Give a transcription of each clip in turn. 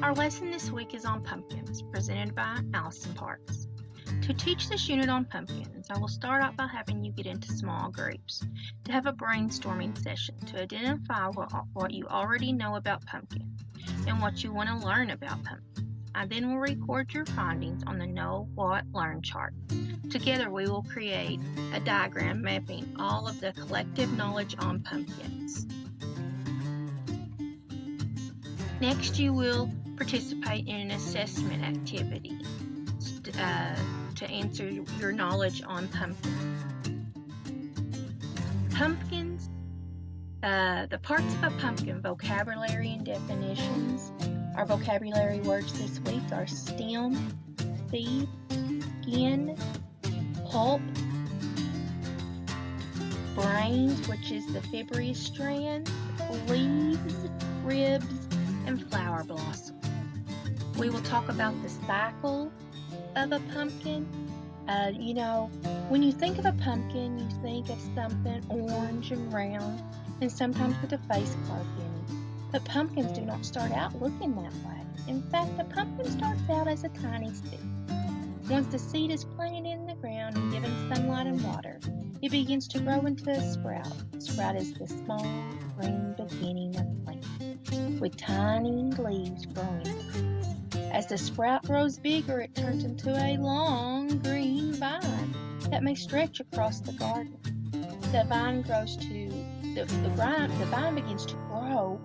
Our lesson this week is on pumpkins, presented by Allison Parks. To teach this unit on pumpkins, I will start out by having you get into small groups to have a brainstorming session to identify what you already know about pumpkins and what you want to learn about pumpkins. I then will record your findings on the Know, What, Learn chart. Together we will create a diagram mapping all of the collective knowledge on pumpkins. Next, you will participate in an assessment activity to answer your knowledge on pumpkins. Pumpkins, the parts of a pumpkin, vocabulary and definitions. Our vocabulary words this week are stem, seed, skin, pulp, brains, which is the fibrous strand, leaves, ribs, and flower blossom. We will talk about the cycle of a pumpkin. When you think of a pumpkin, you think of something orange and round and sometimes with a face carved in it. But pumpkins do not start out looking that way. In fact, a pumpkin starts out as a tiny seed. Once the seed is planted in the ground and given sunlight and water, it begins to grow into a sprout. The sprout is the small, green beginning of plant, with tiny leaves growing. As the sprout grows bigger, it turns into a long green vine that may stretch across the garden. The vine begins to grow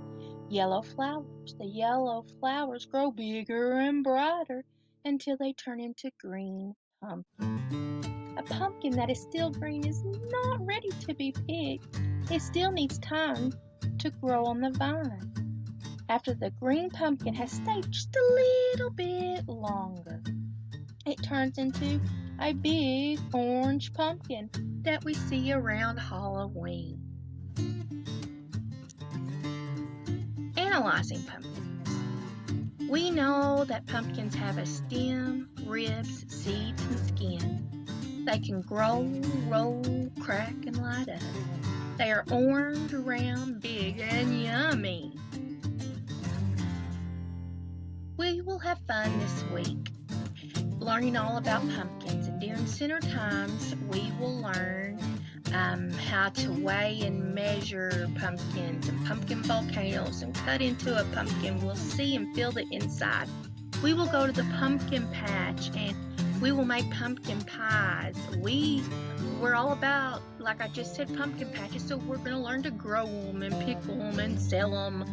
yellow flowers. The yellow flowers grow bigger and brighter until they turn into green pumpkins. A pumpkin that is still green is not ready to be picked. It still needs time to grow on the vine. After the green pumpkin has stayed just a little bit longer, it turns into a big orange pumpkin that we see around Halloween. Analyzing pumpkins. We know that pumpkins have a stem, ribs, seeds, and skin. They can grow, roll, crack, and light up. They are orange, round, big, and yummy. We will have fun this week learning all about pumpkins, and during center times we will learn how to weigh and measure pumpkins and pumpkin volcanoes and cut into a pumpkin. We'll see and feel the inside. We will go to the pumpkin patch and we will make pumpkin pies. We're all about, like I just said, pumpkin patches, so we're going to learn to grow them and pick them and sell them.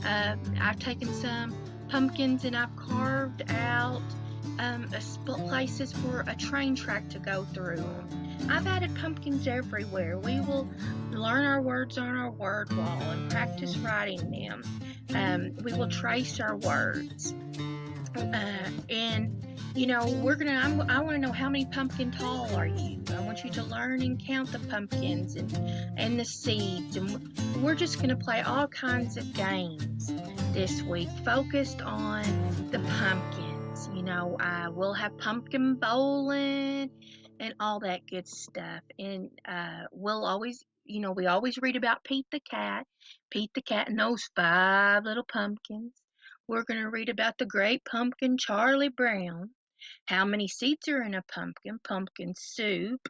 I've taken some pumpkins and I've carved out places for a train track to go through them. I've added pumpkins everywhere. We will learn our words on our word wall and practice writing them. We will trace our words. I want to know, how many pumpkin tall are you? I want you to learn and count the pumpkins and the seeds. And we're just going to play all kinds of games this week focused on the pumpkins. We'll have pumpkin bowling and all that good stuff. And we'll always, we always read about Pete the Cat and those 5 little pumpkins. We're going to read about the great pumpkin Charlie Brown, how many seeds are in a pumpkin soup,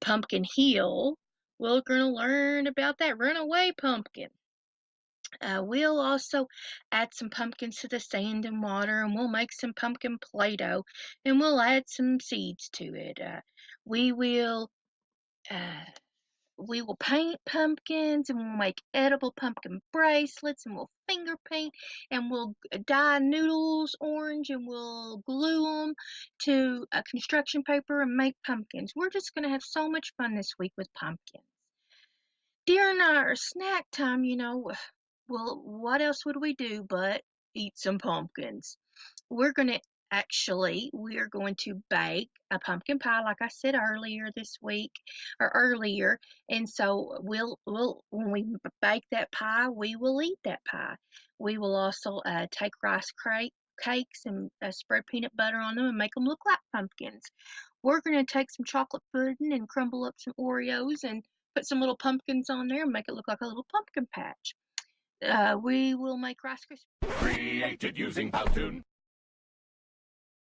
Pumpkin Hill. We're going to learn about that runaway pumpkin. We'll also add some pumpkins to the sand and water, and we'll make some pumpkin Play-Doh, and we'll add some seeds to it. We will paint pumpkins, and we'll make edible pumpkin bracelets, and we'll finger paint, and we'll dye noodles orange, and we'll glue them to a construction paper and make pumpkins. We're just going to have so much fun this week with pumpkins. During our snack time, well, what else would we do but eat some pumpkins? We're going to bake a pumpkin pie, like I said earlier this week or earlier. And so when we bake that pie, we will eat that pie. We will also take rice cakes and spread peanut butter on them and make them look like pumpkins. We're going to take some chocolate pudding and crumble up some Oreos and put some little pumpkins on there and make it look like a little pumpkin patch. We will make Rice Krispies. Created using Powtoon.